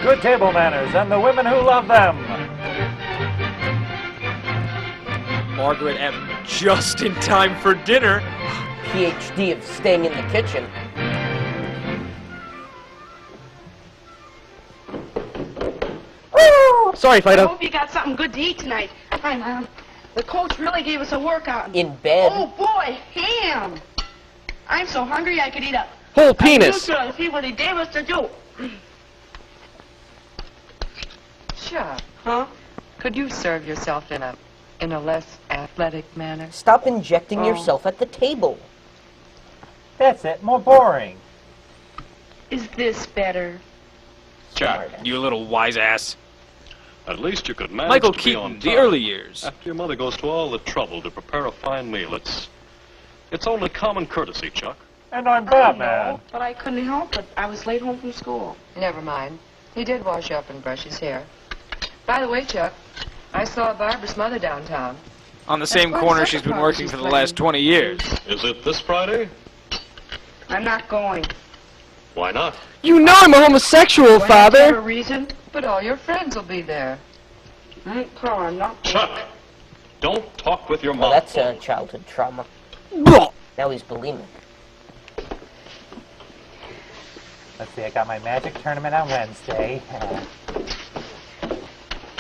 good table manners and the women who love them. Margaret M. just in time for dinner. PhD of staying in the kitchen. Sorry, I Fido. hope you got something good to eat tonight. Hi, Mom. The coach really gave us a workout. In bed. Oh, boy, ham! I'm so hungry I could eat a Whole penis. to see what he gave us to do. Chuck, Huh? could you serve yourself in a less athletic manner? Stop injecting yourself at the table. That's it, more boring. Is this better? Chuck, You little wise ass. at least you could manage Michael to be Keaton, on the time. early years. After your mother goes to all the trouble to prepare a fine meal, it's only common courtesy, Chuck. And I'm I Batman. know, but I couldn't help it. I was late home from school. Never mind. He did wash up and brush his hair. By the way, Chuck, I saw Barbara's mother downtown. On the same quite corner a she's second been part working she's for the playing. last 20 years. Is it this Friday? I'm not going. Why not? You know I'm a homosexual, Do I have to have a Father. reason? But all your friends will be there. Carl, I'm not going. Chuck, don't talk with your Well, mouth. that's full. childhood trauma. Blah. Now he's bulimic. Let's see, I got my magic tournament on Wednesday.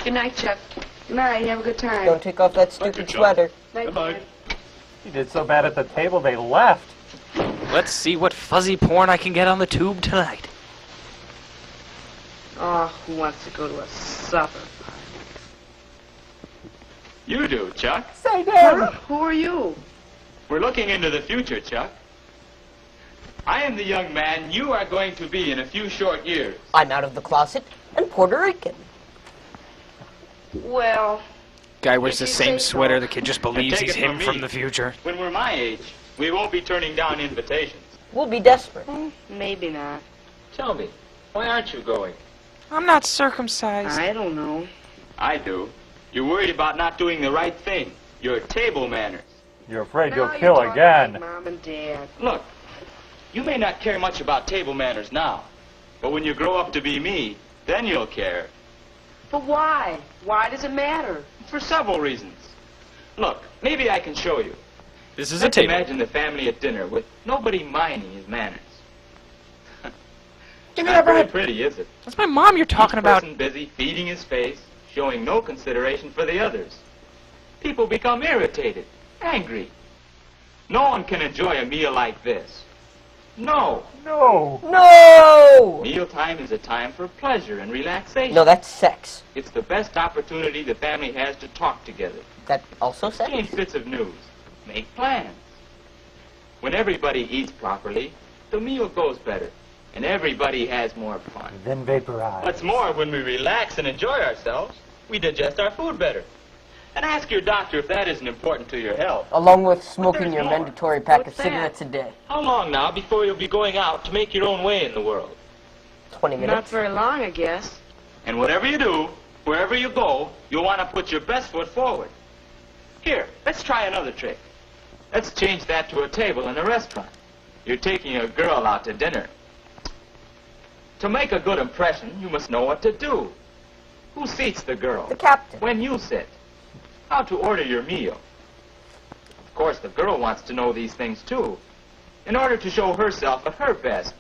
Good night, Chuck. Good night. Have a good time. Don't take off that Thank stupid you, Chuck. sweater. Night, Good night. You did so bad at the table, they left. Let's see what fuzzy porn I can get on the tube tonight. Oh, who wants to go to a supper? You do, Chuck. Say, Dad. Who are you? We're looking into the future, Chuck. I am the young man you are going to be in a few short years. I'm out of the closet and Puerto Rican. Well, Guy wears If the you same say so. sweater. The kid just believes take he's it from him me. from the future. When we're my age, we won't be turning down invitations. We'll be desperate. maybe not. Tell me, why aren't you going? I'm not circumcised. I don't know. I do. You're worried about not doing the right thing. Your table manners. You're afraid Now you'll you're kill talking again. like Mom and Dad. Look, you may not care much about table manners now, but when you grow up to be me, then you'll care. But why? Why does it matter? For several reasons. Look, maybe I can show you. This is a Let's table. imagine the family at dinner with nobody minding his manners. Give me Not that very bread. pretty, is it? That's my mom you're talking Each about. person busy feeding his face, showing no consideration for the others. People become irritated, angry. No one can enjoy a meal like this. No. No. No! Mealtime is a time for pleasure and relaxation. No, that's sex. It's the best opportunity the family has to talk together, That also sex? exchange bits of news, make plans. When everybody eats properly, the meal goes better, and everybody has more fun. Then vaporize. What's more, when we relax and enjoy ourselves, we digest our food better. And ask your doctor if that isn't important to your health. Along with smoking there's your more. mandatory pack What's of cigarettes a day. How long now before you'll be going out to make your own way in the world? 20 Not minutes. very long, I guess. And whatever you do, wherever you go, you'll want to put your best foot forward. Here, let's try another trick. Let's change that to a table in a restaurant. You're taking a girl out to dinner. To make a good impression, you must know what to do. Who seats the girl? The captain. When you sit. How to order your meal. Of course, the girl wants to know these things too, in order to show herself at her best.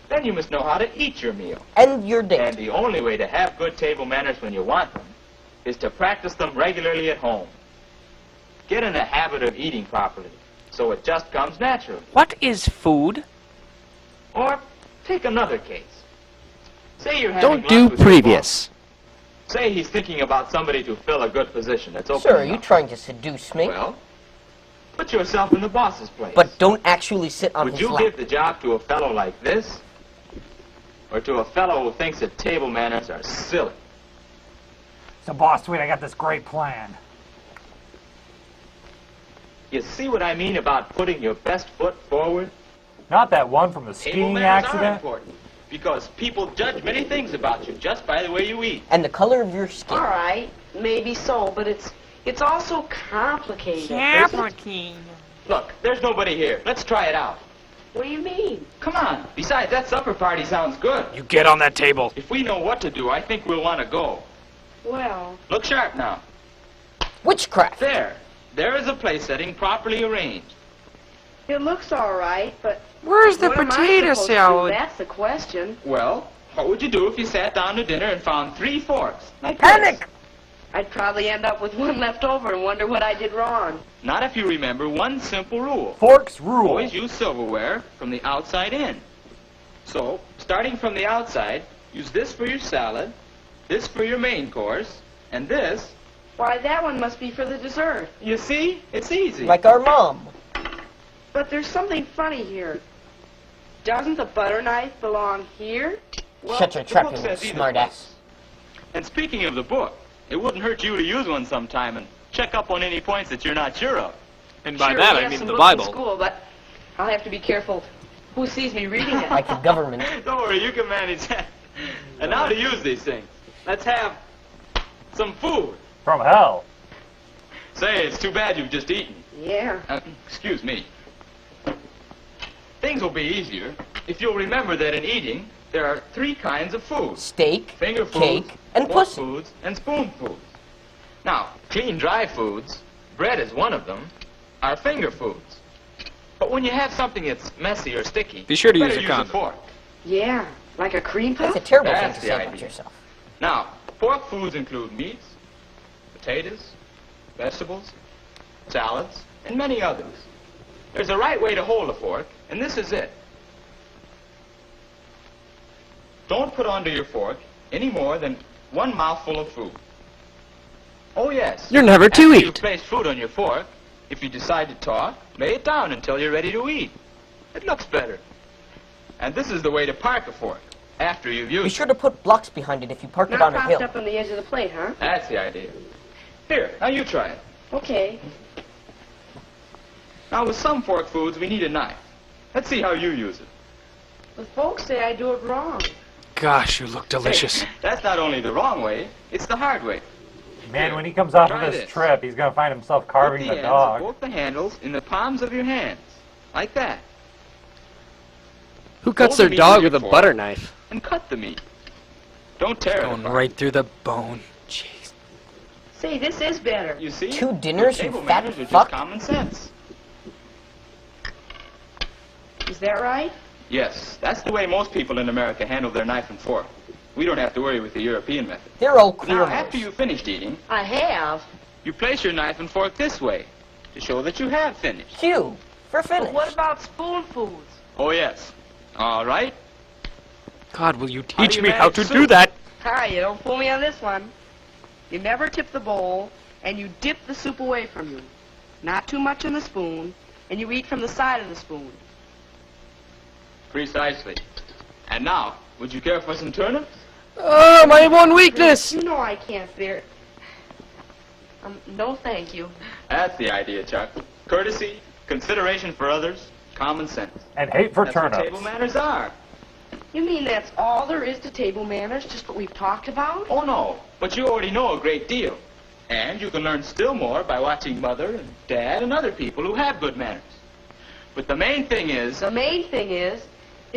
Then you must know how to eat your meal. And your And date. the only way to have good table manners when you want them is to practice them regularly at home. Get in the habit of eating properly, so it just comes naturally. What is food? Or take another case. Say you're having Don't lunch do with your previous. boss. Say he's thinking about somebody to fill a good position that's open. Sir, are you trying to seduce me? Well, put yourself in the boss's place. But don't actually sit on would his you lap. give the job to a fellow like this? Or to a fellow who thinks that table manners are silly? So, boss, wait, I got this great plan. You see what I mean about putting your best foot forward? Not that one from the Table skiing manners are accident. important, because people judge many things about you just by the way you eat. And the color of your skin. All right, maybe so, but it's also complicated. Look, there's nobody here. Let's try it out. What do you mean? Come on. Besides, that supper party sounds good. You get on that table. If we know what to do, I think we'll want to go. Well, Look sharp now. Witchcraft. There. There is a place setting properly arranged. it looks all right, but Where's the what am I potato supposed to do? salad? That's the question. Well, what would you do if you sat down to dinner and found 3 forks? Like Panic! this? I'd probably end up with one left over and wonder what I did wrong. Not if you remember one simple rule. Forks rule. Always use silverware from the outside in. So, starting from the outside, use this for your salad, this for your main course, and this. Why, that one must be for the dessert. You see? It's easy. Like our mom. But there's something funny here. Doesn't the butter knife belong here? Well, Shut your the trap, book you says either smartass. place. And speaking of the book, it wouldn't hurt you to use one sometime and check up on any points that you're not sure of. And by Sure, that we I have mean some the books in Bible. school, but I'll have to be careful who sees me reading it. Like the government. Don't worry, you can manage that. And now to use these things. Let's have some food. From hell. Say, it's too bad you've just eaten. Yeah. Excuse me. Things will be easier if you'll remember that in eating, there are 3 kinds of food. Steak, Finger foods, cake, and fork pussy. foods, and spoon foods. Now, clean dry foods, bread is one of them, are finger foods. But when you have something that's messy or sticky, Be sure to better use a use condom. a fork. Yeah. Like a cream puff? That's a terrible thing That's to the say about idea. yourself. Now, fork foods include meats, potatoes, vegetables, salads, and many others. There's a right way to hold a fork, and this is it. Don't put onto your fork any more than 1 mouthful of food. Oh, yes. You're never to After eat. you've placed food on your fork, if you decide to talk, lay it down until you're ready to eat. It looks better. And this is the way to park a fork, after you've Be used it. sure to put blocks behind it if you park it Not on a propped hill. up on the edge of the plate, huh? That's the idea. Here, now you try it. Okay. Now, with some fork foods, we need a knife. Let's see how you use it. The folks say I do it wrong. Gosh, you look delicious. Hey, that's not only the wrong way, it's the hard way. Man, when he comes off of Try this this. trip, he's going to find himself Put carving the the ends of dog. both the handles in the palms of your hands, like that, Who cuts Hold the their meat dog with with a your butter fork. knife? and cut the meat. Don't tear it Going apart. right through the bone. Jeez. Say, this is better. You see? 2 dinners, Table you fat manners are just fuck. common sense. Is that right? Yes, that's the way most people in America handle their knife and fork. We don't have to worry with the European method. They're all Now, after criminals. you've finished eating, I have. you place your knife and fork this way to show that you have finished. Q for But finish. what about spoon foods? Oh, yes. All right. God, will you How do teach you me how manage to soup? do that? Hi, you don't fool me on this one. You never tip the bowl, and you dip the soup away from you. Not too much in the spoon, and you eat from the side of the spoon. Precisely. And now, would you care for some turnips? Oh, my one weakness! You know I can't bear it. No, thank you. That's the idea, Chuck. Courtesy, consideration for others, common sense. And hate for That's what turnips. table manners are. You mean that's all there is to table manners, just what we've talked about? Oh, no. But you already know a great deal. And you can learn still more by watching Mother and Dad and other people who have good manners. But the main thing is... The main thing is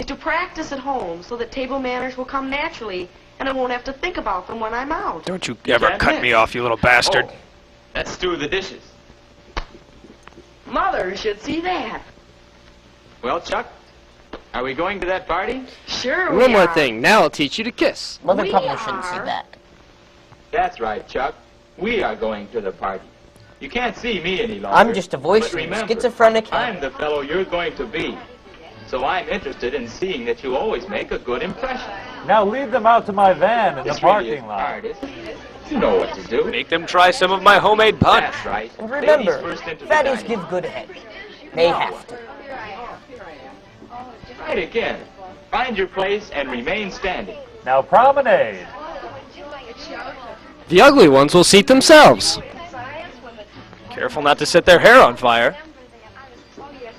to practice at home so that table manners will come naturally, and I won't have to think about them when I'm out. Don't you ever That's cut it. me off, you little bastard. Oh, let's stew the dishes. Mother should see that. Well, Chuck, are we going to that party? Sure One we more are. thing. Now I'll teach you to kiss. Mother We probably shouldn't see are. that. That's right, Chuck. We are going to the party. You can't see me any longer. I'm just a voice but in a remember, schizophrenic I'm head. the fellow you're going to be. So I'm interested in seeing that you always make a good impression. Now lead them out to my van in the This really parking isn't lot. hard, is it? You know what to do. Make them try some of my homemade punch. That's right. And Ladies remember, first into the fatties dining give room. good head. They have to. Try it again. Find your place and remain standing. Now promenade. The ugly ones will seat themselves. Careful not to set their hair on fire.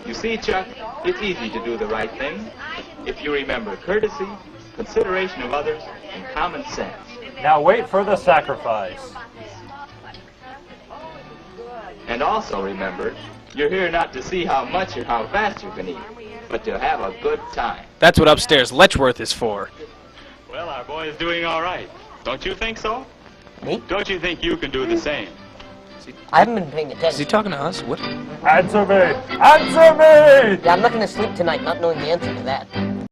You see, Chuck, it's easy to do the right thing if you remember courtesy, consideration of others, and common sense. Now wait for the sacrifice. And also remember, you're here not to see how much or how fast you can eat, but to have a good time. That's what upstairs Letchworth is for. Well, our boy is doing all right. Don't you think so? Me? Don't you think you can do the same? I haven't been paying Is he attention. talking to us? What? Answer me! Answer me! Yeah, I'm not gonna sleep tonight not knowing the answer to that.